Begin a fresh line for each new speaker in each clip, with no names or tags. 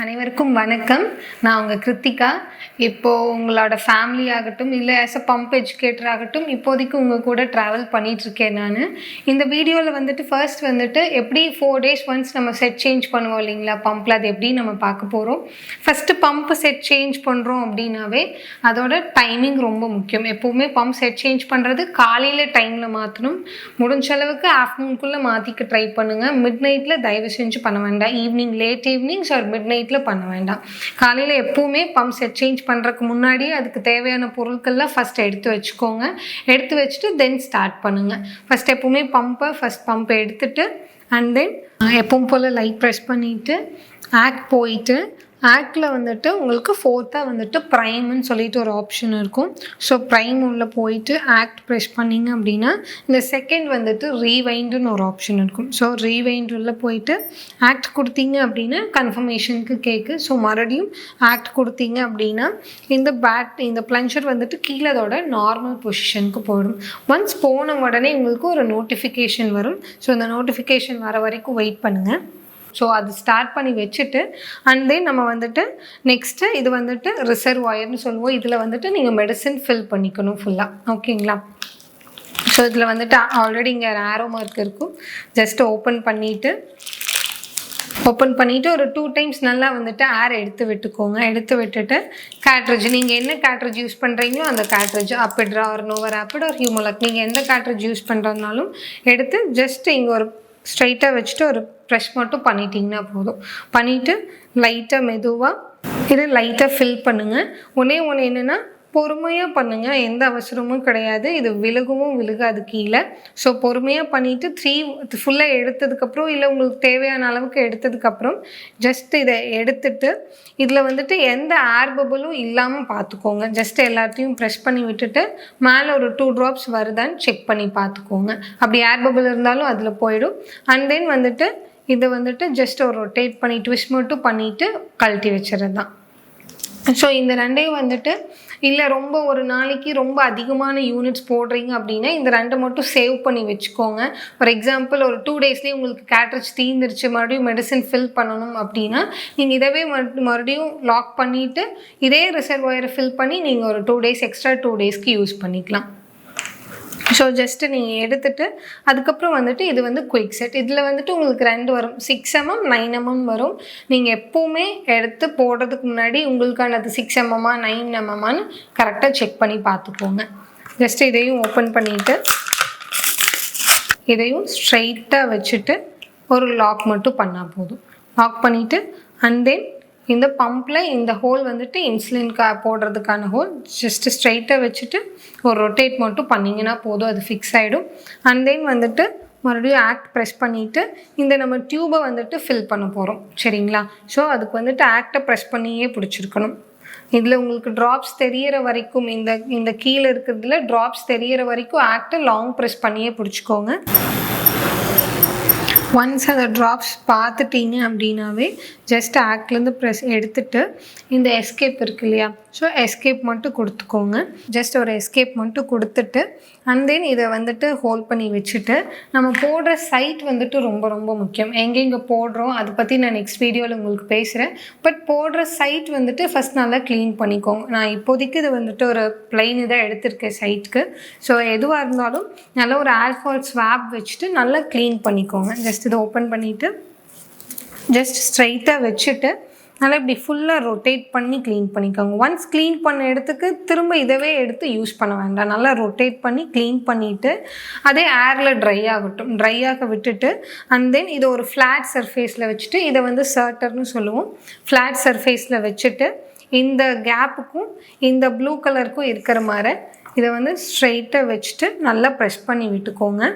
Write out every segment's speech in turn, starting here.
அனைவருக்கும் வணக்கம். நான் உங்கள் கிருத்திகா. இப்போது உங்களோட ஃபேமிலி ஆகட்டும் இல்லை ஆஸ் அ பம்ப் எஜுகேட்டர் ஆகட்டும் இப்போதைக்கு உங்கள் கூட ட்ராவல் பண்ணிகிட்ருக்கேன். நான் இந்த வீடியோவில் ஃபர்ஸ்ட் எப்படி 4 days ஒன்ஸ் நம்ம செட் சேஞ்ச் பண்ணுவோம் இல்லைங்களா பம்பில், அது எப்படி நம்ம பார்க்க போகிறோம். ஃபஸ்ட்டு பம்ப் செட் சேஞ்ச் பண்ணுறோம் அப்படின்னாவே அதோட டைமிங் ரொம்ப முக்கியம். எப்போவுமே பம்ப் செட் சேஞ்ச் பண்ணுறது காலையில் டைமில் மாற்றணும். முடிஞ்ச அளவுக்கு ஆஃப்டர்நூனுக்குள்ளே மாற்றிக்க ட்ரை பண்ணுங்கள். மிட் நைட்டில் தயவு செஞ்சு பண்ண வேண்டாம். Evening late evenings or mid night பண்ண வேண்டாம். காலையில் எப்பவுமே பம்ப் செட் சேஞ்ச் பண்ணுறதுக்கு முன்னாடியே அதுக்கு தேவையான பொருட்கள்லாம் ஃபஸ்ட் எடுத்து வச்சுக்கோங்க. எடுத்து வச்சுட்டு தென் ஸ்டார்ட் பண்ணுங்கள். ஃபஸ்ட் எப்பவுமே பம்பை எடுத்துட்டு அண்ட் தென் எப்பவும் போல் லைட் ப்ரெஸ் பண்ணிவிட்டு ஆக்ட் போயிட்டு ஆக்டில் உங்களுக்கு 4th ப்ரைம்னு சொல்லிட்டு ஒரு ஆப்ஷன் இருக்கும். ஸோ ப்ரைம் உள்ளே போயிட்டு ஆக்ட் ப்ரெஸ் பண்ணிங்க அப்படின்னா இந்த செகண்ட் ரீவைண்டுன்னு ஒரு ஆப்ஷன் இருக்கும். ஸோ ரீவைண்ட் உள்ளே போயிட்டு ஆக்ட் கொடுத்தீங்க அப்படின்னா கன்ஃபர்மேஷனுக்கு கேட்கு. ஸோ மறுபடியும் ஆக்ட் கொடுத்தீங்க அப்படின்னா இந்த ப்ளஞ்சர் கீழே அதோட நார்மல் பொசிஷனுக்கு போயிடும். ஒன்ஸ் போன உடனே உங்களுக்கு ஒரு நோட்டிஃபிகேஷன் வரும். ஸோ இந்த நோட்டிஃபிகேஷன் வர வரைக்கும் வெயிட் பண்ணுங்கள். ஸோ அது ஸ்டார்ட் பண்ணி வச்சுட்டு அண்ட் தென் நம்ம நெக்ஸ்ட்டு இது ரிசர்வாயர்னு சொல்லுவோம். இதில் நீங்கள் மெடிசன் ஃபில் பண்ணிக்கணும் ஃபுல்லாக. ஓகேங்களா? ஸோ இதில் ஆல்ரெடி இங்கே ஆரோ மார்க் இருக்கும். ஜஸ்ட் ஓப்பன் பண்ணிவிட்டு ஒரு 2 times நல்லா ஏர் எடுத்து விட்டுக்கோங்க. எடுத்து விட்டுட்டு கேட்ரேஜ், நீங்கள் என்ன கேட்ரேஜ் யூஸ் பண்ணுறீங்களோ அந்த கேட்ரேஜ் அப்பிட்ரா ஒரு நோவர் ஆப்பிட் ஒரு ஹியூமோலக், நீங்கள் எந்த கேட்ரேஜ் யூஸ் பண்ணுறதுனாலும் எடுத்து ஜஸ்ட் இங்கே ஒரு ஸ்ட்ரைட்டாக வச்சுட்டு ஒரு ப்ரெஷ் மட்டும் பண்ணிட்டீங்கன்னா போதும். பண்ணிவிட்டு லைட்டாக மெதுவாக இதை லைட்டாக ஃபில் பண்ணுங்கள். ஒன்று என்னென்னா பொறுமையாக பண்ணுங்கள், எந்த அவசரமும் கிடையாது. இது விழுகாது கீழே. ஸோ பொறுமையாக பண்ணிவிட்டு 3 ஃபுல்லாக எடுத்ததுக்கப்புறம் இல்லை உங்களுக்கு தேவையான அளவுக்கு எடுத்ததுக்கப்புறம் ஜஸ்ட் இதை எடுத்துட்டு இதில் எந்த ஏர் பபிளும் இல்லாமல் பார்த்துக்கோங்க. ஜஸ்ட் எல்லாத்தையும் ப்ரெஸ் பண்ணி விட்டுட்டு மேலே ஒரு 2 drops வருதான்னு செக் பண்ணி பார்த்துக்கோங்க. அப்படி ஏர் பபிள் இருந்தாலும் அதில் போயிடும். அண்ட் தென் இதை ஜஸ்ட் ஒரு ரொட்டேட் பண்ணி ட்விஸ்ட் மட்டும் பண்ணிவிட்டு கழட்டி வச்சுறது தான். ஸோ இந்த ரெண்டையும் இல்லை ரொம்ப ஒரு நாளைக்கு ரொம்ப அதிகமான யூனிட்ஸ் போடுறீங்க அப்படின்னா இந்த 2 மட்டும் சேவ் பண்ணி வச்சுக்கோங்க. ஃபார் எக்ஸாம்பிள் ஒரு 2 daysலேயே உங்களுக்கு கேட்ரேஜ் தீர்ந்துருச்சு, மறுபடியும் மெடிசன் ஃபில் பண்ணணும் அப்படின்னா நீங்கள் இதவே மறுபடியும் லாக் பண்ணிவிட்டு இதே ரிசர்வாயரை ஃபில் பண்ணி நீங்கள் ஒரு 2 days எக்ஸ்ட்ரா 2 daysக்கு யூஸ் பண்ணிக்கலாம். ஸோ ஜஸ்ட்டு நீங்கள் எடுத்துகிட்டு அதுக்கப்புறம் இது குயிக் செட். இதில் உங்களுக்கு 2 வரும், 6 mm 9 mm வரும். நீங்கள் எப்போவுமே எடுத்து போடுறதுக்கு முன்னாடி உங்களுக்கானது 6 mm 9 mm கரெக்டாக செக் பண்ணி பார்த்துக்கோங்க. ஜஸ்ட்டு இதையும் ஓப்பன் பண்ணிவிட்டு இதையும் ஸ்ட்ரைட்டாக வச்சுட்டு ஒரு லாக் மட்டும் பண்ணால் போதும். லாக் பண்ணிவிட்டு அண்ட் தென் இந்த பம்பில் இந்த ஹோல் இன்சுலின் போடுறதுக்கான ஹோல் ஜஸ்ட்டு ஸ்ட்ரைட்டாக வச்சுட்டு ஒரு ரொட்டேட் மட்டும் பண்ணிங்கன்னா போதும், அது ஃபிக்ஸ் ஆகிடும். அண்ட் தென் மறுபடியும் ஆக்ட் ப்ரெஸ் பண்ணிவிட்டு இந்த நம்ம டியூபை ஃபில் பண்ண போகிறோம். சரிங்களா? ஸோ அதுக்கு ஆக்டை ப்ரெஸ் பண்ணியே பிடிச்சிருக்கணும். இதில் உங்களுக்கு ட்ராப்ஸ் தெரிகிற வரைக்கும் இந்த கீழே இருக்கிறதுல ட்ராப்ஸ் தெரிகிற வரைக்கும் ஆக்டை லாங் ப்ரெஸ் பண்ணியே பிடிச்சிக்கோங்க. ஒன்ஸ் அந்த ட்ராப்ஸ் பார்த்துட்டீங்க அப்படின்னாவே ஜஸ்ட் ஆக்ட்லேருந்து ப்ரெஸ் எடுத்துகிட்டு இந்த எஸ்கேப் இருக்கு இல்லையா, ஸோ எஸ்கேப் மட்டும் கொடுத்துக்கோங்க. ஜஸ்ட் ஒரு எஸ்கேப் மட்டும் கொடுத்துட்டு அண்ட் தென் இதை ஹோல்ட் பண்ணி வச்சுட்டு நம்ம போடுற சைட் ரொம்ப ரொம்ப முக்கியம். எங்கெங்கே போடுறோம் அதை பற்றி நான் நெக்ஸ்ட் வீடியோவில் உங்களுக்கு பேசுகிறேன். பட் போடுற சைட் ஃபஸ்ட் நல்லா க்ளீன் பண்ணிக்கோங்க. நான் இப்போதைக்கு இது ஒரு ப்ளைன் இதாக எடுத்திருக்கேன் சைட்டுக்கு. ஸோ எதுவாக இருந்தாலும் நல்லா ஒரு ஆல்கஹால் ஸ்வாப் வச்சுட்டு நல்லா க்ளீன் பண்ணிக்கோங்க. ஜஸ்ட் இதை ஓப்பன் பண்ணிவிட்டு ஜஸ்ட் ஸ்ட்ரைட்டாக வச்சுட்டு நல்லா இப்படி ஃபுல்லாக ரொட்டேட் பண்ணி க்ளீன் பண்ணிக்கோங்க. ஒன்ஸ் க்ளீன் பண்ண இடத்துக்கு திரும்ப இதவே எடுத்து யூஸ் பண்ண வேண்டாம். நல்லா ரொட்டேட் பண்ணி க்ளீன் பண்ணிவிட்டு அதே ஏரில் ட்ரை ஆக விட்டுட்டு அண்ட் தென் இதை ஒரு ஃப்ளாட் சர்ஃபேஸில் வச்சுட்டு இதை சர்ட்டர்னு சொல்லுவோம். ஃப்ளாட் சர்ஃபேஸில் வச்சுட்டு இந்த கேப்புக்கும் இந்த ப்ளூ கலருக்கும் இருக்கிற மாதிரி இதை ஸ்ட்ரைட்டாக வச்சுட்டு நல்லா ப்ரெஸ் பண்ணி விட்டுக்கோங்க.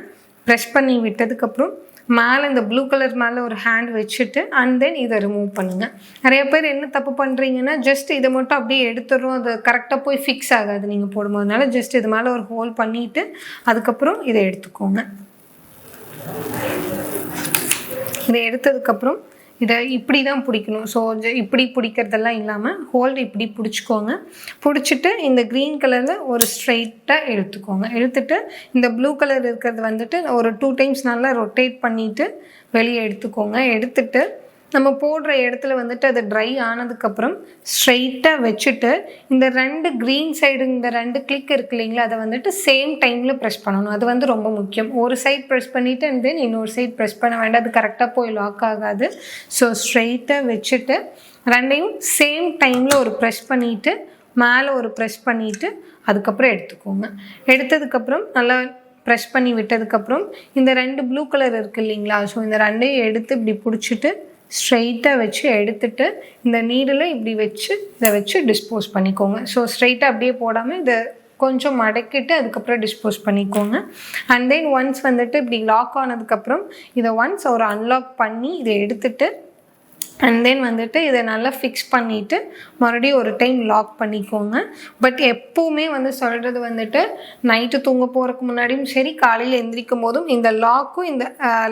ப்ரெஸ் பண்ணி விட்டதுக்கப்புறம் மேலே இந்த ப்ளூ கலர் மேலே ஒரு ஹேண்ட் வச்சுட்டு அண்ட் தென் இதை ரிமூவ் பண்ணுங்கள். நிறைய பேர் என்ன தப்பு பண்ணுறீங்கன்னா ஜஸ்ட் இதை மட்டும் அப்படியே எடுத்துடுறோம், அது கரெக்டாக போய் ஃபிக்ஸ் ஆகாது நீங்கள் போடும்போதுனால. ஜஸ்ட் இது மேலே ஒரு ஹோல் பண்ணிவிட்டு அதுக்கப்புறம் இதை எடுத்துக்கோங்க. இதை எடுத்ததுக்கப்புறம் இதை இப்படி தான் பிடிக்கணும். ஸோ இப்படி பிடிக்கிறதெல்லாம் இல்லாமல் ஹோல்டு இப்படி பிடிச்சிக்கோங்க. பிடிச்சிட்டு இந்த க்ரீன் கலரில் ஒரு ஸ்ட்ரைட்டாக எடுத்துக்கோங்க. எடுத்துகிட்டு இந்த ப்ளூ கலர் இருக்கிறது ஒரு 2 times நல்லா ரொட்டேட் பண்ணிவிட்டு வெளியே எடுத்துக்கோங்க. எடுத்துகிட்டு நம்ம போடுற இடத்துல வந்துட்டு அது ட்ரை ஆனதுக்கப்புறம் ஸ்ட்ரைட்டாக வச்சுட்டு இந்த 2 க்ரீன் சைடு இந்த 2 கிளிக் இருக்கு இல்லைங்களா, அதை வந்துட்டு சேம் டைமில் ப்ரெஸ் பண்ணணும். அது வந்து ரொம்ப முக்கியம். ஒரு சைட் ப்ரெஸ் பண்ணிவிட்டு அண்ட் தென் இன்னொரு சைட் ப்ரெஸ் பண்ண வேண்டாம், அது கரெக்டாக போய் லாக் ஆகாது. ஸோ ஸ்ட்ரைட்டாக வச்சுட்டு 2யும் சேம் டைமில் ஒரு ப்ரெஸ் பண்ணிவிட்டு மேலே ஒரு ப்ரெஸ் பண்ணிவிட்டு அதுக்கப்புறம் எடுத்துக்கோங்க. எடுத்ததுக்கப்புறம் நல்லா ப்ரெஸ் பண்ணி விட்டதுக்கப்புறம் இந்த 2 ப்ளூ கலர் இருக்குது இல்லைங்களா, ஸோ இந்த 2யும் எடுத்து இப்படி பிடிச்சிட்டு ஸ்ட்ரைட்டாக வச்சு எடுத்துட்டு இந்த நீடில் இப்படி வச்சு இதை வச்சு டிஸ்போஸ் பண்ணிக்கோங்க. ஸோ ஸ்ட்ரைட்டாக அப்படியே போடாமல் இதை கொஞ்சம் மடக்கிட்டு அதுக்கப்புறம் டிஸ்போஸ் பண்ணிக்கோங்க. அண்ட் தென் ஒன்ஸ் வந்துட்டு இப்படி லாக் ஆனதுக்கப்புறம் இதை ஒன்ஸ் ஒரு அன்லாக் பண்ணி இதை எடுத்துட்டு அண்ட் தென் வந்துட்டு இதை நல்லா ஃபிக்ஸ் பண்ணிவிட்டு மறுபடியும் ஒரு டைம் லாக் பண்ணிக்கோங்க. பட் எப்போவுமே வந்து சொல்கிறது வந்துட்டு நைட்டு தூங்க போகிறதுக்கு முன்னாடியும் சரி காலையில் எந்திரிக்கும் போதும் இந்த லாக்கும் இந்த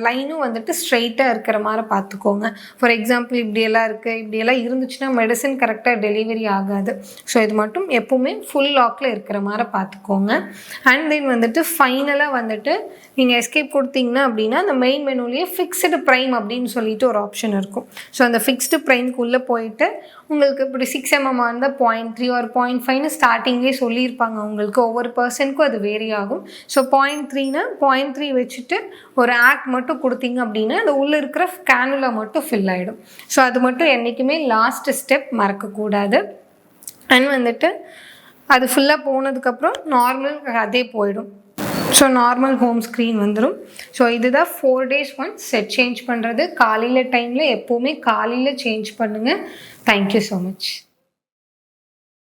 லைனும் வந்துட்டு ஸ்ட்ரைட்டாக இருக்கிற மாதிரி பார்த்துக்கோங்க. ஃபார் எக்ஸாம்பிள் இப்படியெல்லாம் இருக்குது, இப்படியெல்லாம் இருந்துச்சுன்னா மெடிசன் கரெக்டாக டெலிவரி ஆகாது. ஸோ இது மட்டும் எப்போவுமே ஃபுல் லாக்கில் இருக்கிற மாதிரி பார்த்துக்கோங்க. அண்ட் தென் வந்துட்டு ஃபைனலாக வந்துட்டு நீங்கள் எஸ்கேப் கொடுத்தீங்கன்னா அப்படின்னா அந்த மெயின் மெனுலேயே ஃபிக்ஸ்டு ப்ரைம் அப்படின்னு சொல்லிட்டு ஒரு ஆப்ஷன் இருக்கும். ஸோ அந்த ஃபிக்ஸ்டு ப்ரைம்க்குள்ளே போயிட்டு உங்களுக்கு இப்படி 6 mm இருந்தால் 0.3 or 0.5ன்னு ஸ்டார்டிங்லேயே சொல்லியிருப்பாங்க. உங்களுக்கு ஒவ்வொரு பர்சனுக்கும் அது வேரி ஆகும். ஸோ 0.3னா 0.3 வச்சுட்டு ஒரு ஆக்ட் மட்டும் கொடுத்தீங்க அப்படின்னா அந்த உள்ளே இருக்கிற கேனுலா மட்டும் ஃபில் ஆகிடும். ஸோ அது மட்டும் என்றைக்குமே லாஸ்ட் ஸ்டெப் மறக்கக்கூடாது. அண்ட் வந்துட்டு அது ஃபுல்லாக போனதுக்கப்புறம் நார்மல் அதே போயிடும். ஸோ நார்மல் ஹோம் ஸ்க்ரீன் வந்துடும். ஸோ இதுதான் 4 days ஒன்ஸ் செட் சேஞ்ச் பண்ணுறது. காலையில் டைமில் எப்போவுமே காலையில் சேஞ்ச் பண்ணுங்கள். Thank you so much.